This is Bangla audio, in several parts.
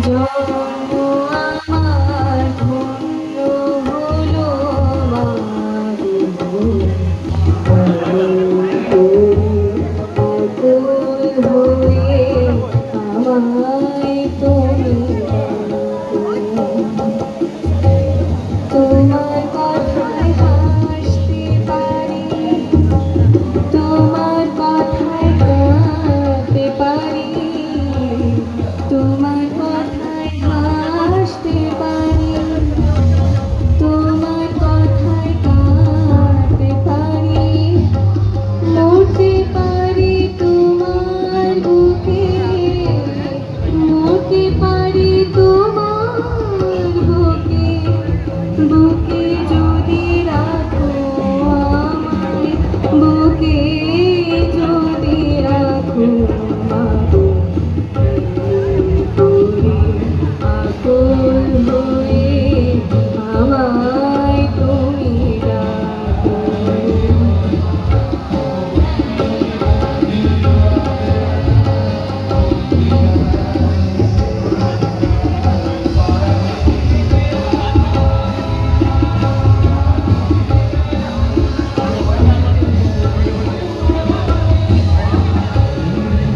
জন্ম আমার ধন্য হলো মাগো, অকুল হয়ে আমায় তুমি ডাকো। তোমার কথায় হাসতে পারি, তোমার কথায় কাঁদতে পারি, তোমার কথায় হাসতে পারি, তোমার কথায় কাঁদতে পারি, মরতে পারি তোমার বুকে, মরতে পারি তোমার বুকে, বুকে যদি রাখো আমায়, বুকে যদি রাখো মাগো, তুমি আকুল হয়ে আমায় তুমি ডাকো।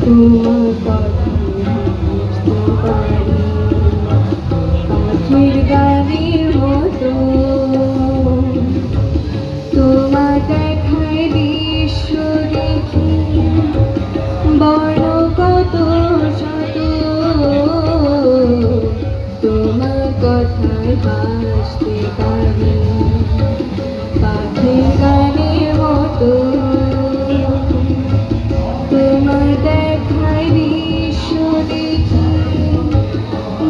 তোমার কথায় হাসতে পারি, পাখির গানের মতো, তোমার দেখায় দৃশ্য দেখি বড় কত শত, তোমার কথায় হাসতে পারি, পাখির গানের মতো, তোমার দেখায় দৃশ্য দেখি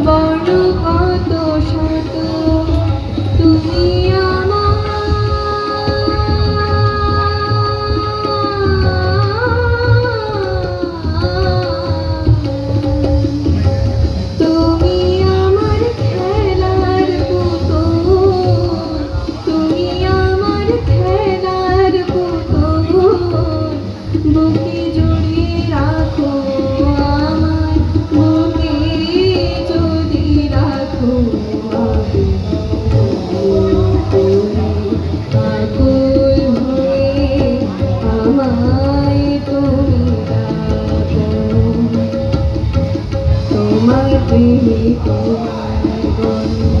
বড় কত শত, তুমি তুমি আমার খেলার পুতুল, তুমি আমার খেলার পুতুল, বুকে জড়িয়ে রাখো আমায়, বুকে যদি রাখো আমাকে, আকুল হয়ে আমায় তুমি ডাকো। তোমার প্রেমে তোমার গন্ধ